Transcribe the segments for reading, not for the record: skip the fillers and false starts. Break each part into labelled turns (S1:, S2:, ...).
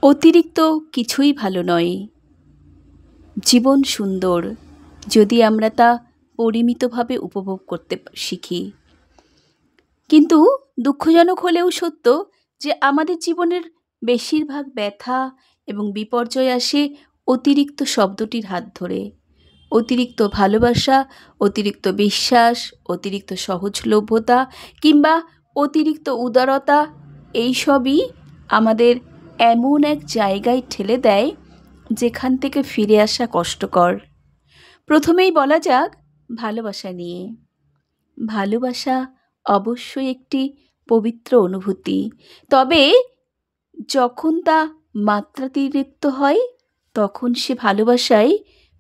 S1: অতিরিক্ত কিছুই ভালো নয়। জীবন সুন্দর যদি আমরা তা পরিমিতভাবে উপভোগ করতে শিখি। কিন্তু দুঃখজনক হলেও সত্য যে আমাদের জীবনের বেশিরভাগ ব্যথা এবং বিপর্যয় আসে অতিরিক্ত শব্দটির হাত ধরে। অতিরিক্ত ভালোবাসা, অতিরিক্ত বিশ্বাস, অতিরিক্ত সহজলভ্যতা কিংবা অতিরিক্ত উদারতা, এইসবই আমাদের এমন এক জায়গায় ঠেলে দেয় যেখান থেকে ফিরে আসা কষ্টকর। প্রথমেই বলা যাক ভালোবাসা নিয়ে। ভালোবাসা অবশ্যই একটি পবিত্র অনুভূতি, তবে যখন তা মাত্রাতিরিক্ত হয় তখন সে ভালোবাসায়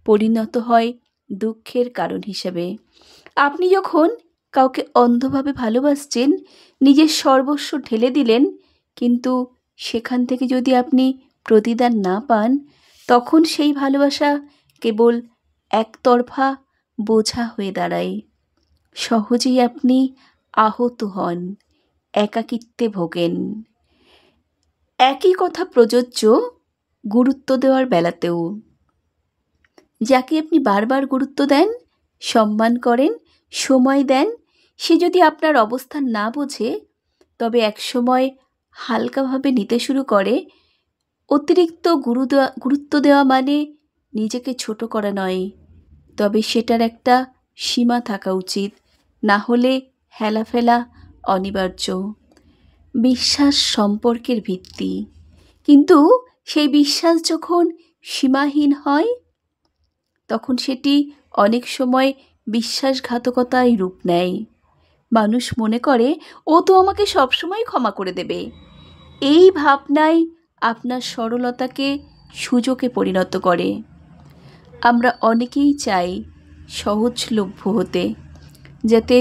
S1: পরিণত হয় দুঃখের কারণ হিসেবে। আপনি যখন কাউকে অন্ধভাবে ভালোবাসছেন, নিজের সর্বস্ব ঢেলে দিলেন, কিন্তু সেখান থেকে যদি আপনি প্রতিদান না পান, তখন সেই ভালোবাসা কেবল একতরফা বোঝা হয়ে দাঁড়ায়। সহজেই আপনি আহত হন, একাকিত্বে ভোগেন। একই কথা প্রযোজ্য গুরুত্ব দেওয়ার বেলাতেও। যাকে আপনি বারবার গুরুত্ব দেন, সম্মান করেন, সময় দেন, সে যদি আপনার অবস্থান না বোঝে, তবে একসময় হালকাভাবে নিতে শুরু করে। অতিরিক্ত গুরুত্ব দেওয়া মানে নিজেকে ছোট করা নয়, তবে সেটার একটা সীমা থাকা উচিত, না হলে হেলাফেলা অনিবার্য। বিশ্বাস সম্পর্কের ভিত্তি, কিন্তু সেই বিশ্বাস যখন সীমাহীন হয় তখন সেটি অনেক সময় বিশ্বাসঘাতকতায় রূপ নেয়। মানুষ মনে করে ও তো আমাকে সবসময় ক্ষমা করে দেবে। এই ভাবনাই আপনার সরলতাকে সুযোগে পরিণত করে। আমরা অনেকেই চাই সহজলভ্য হতে, যাতে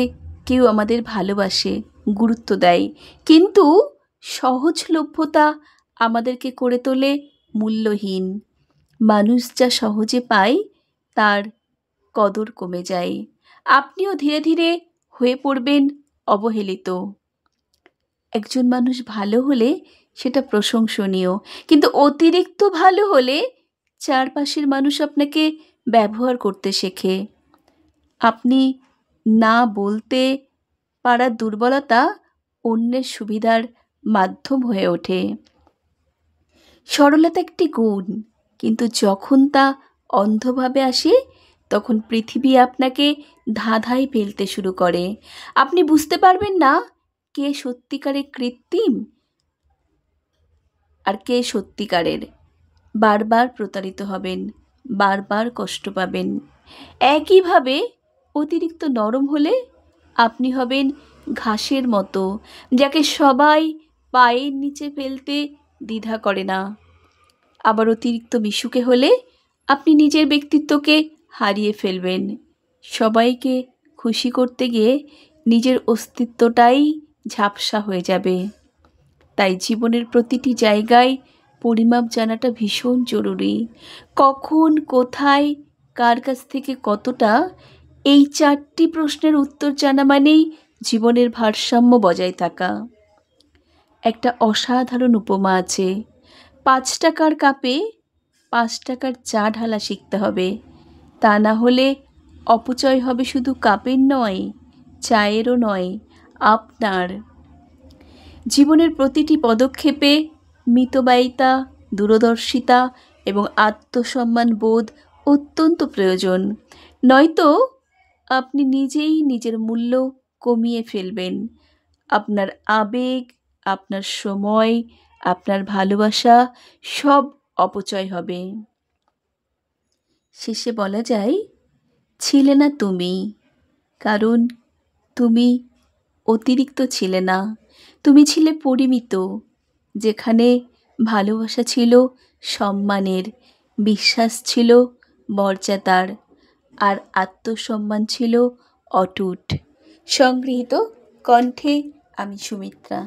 S1: কেউ আমাদের ভালোবাসে, গুরুত্ব দেয়, কিন্তু সহজলভ্যতা আমাদেরকে করে তোলে মূল্যহীন। মানুষ যা সহজে পায় তার কদর কমে যায়। আপনিও ধীরে ধীরে হয়ে পড়বেন অবহেলিত। একজন মানুষ ভালো হলে সেটা প্রশংসনীয়, কিন্তু অতিরিক্ত ভালো হলে চারপাশের মানুষ আপনাকে ব্যবহার করতে শেখে। আপনি না বলতে পারার দুর্বলতা অন্যের সুবিধার মাধ্যম হয়ে ওঠে। সরলতা একটি গুণ, কিন্তু যখন তা অন্ধভাবে আসে তখন পৃথিবী আপনাকে ধাঁধায় ফেলতে শুরু করে। আপনি বুঝতে পারবেন না কে সত্যিকারের কৃত্রিম আর কে সত্যিকারের। বারবার প্রতারিত হবেন, বারবার কষ্ট পাবেন। একইভাবে অতিরিক্ত নরম হলে আপনি হবেন ঘাসের মতো, যাকে সবাই পায়ের নিচে ফেলতে দ্বিধা করে না। আবার অতিরিক্ত মিশুকে হলে আপনি নিজের ব্যক্তিত্বকে হারিয়ে ফেলবেন। সবাইকে খুশি করতে গিয়ে নিজের অস্তিত্বটাই ঝাপসা হয়ে যাবে। তাই জীবনের প্রতিটি জায়গায় পরিমাপ জানাটা ভীষণ জরুরি। কখন, কোথায়, কার কাছ থেকে কতটা, এই 4টি প্রশ্নের উত্তর জানা মানেই জীবনের ভারসাম্য বজায় থাকা। একটা অসাধারণ উপমা আছে, 5 টাকার কাপে 5 টাকার চা ঢালা শিখতে হবে, তা না হলে অপচয় হবে শুধু কাপের নয়, চায়েরও নয়, আপনার। জীবনের প্রতিটি পদক্ষেপে মিতব্যয়িতা, দূরদর্শিতা এবং আত্মসম্মান বোধ অত্যন্ত প্রয়োজন, নয়তো আপনি নিজেই নিজের মূল্য কমিয়ে ফেলবেন। আপনার আবেগ, আপনার সময়, আপনার ভালোবাসা সব অপচয় হবে। শেষে বলা যায়, ছিলে না তুমি, কারণ তুমি অতিরিক্ত ছিলে না। তুমি ছিলে পরিমিত, যেখানে ভালোবাসা ছিল সম্মানের, বিশ্বাস ছিল মর্যাদার, আর আত্মসম্মান ছিল অটুট। সংগৃহীত কণ্ঠে আমি সুমিত্রা।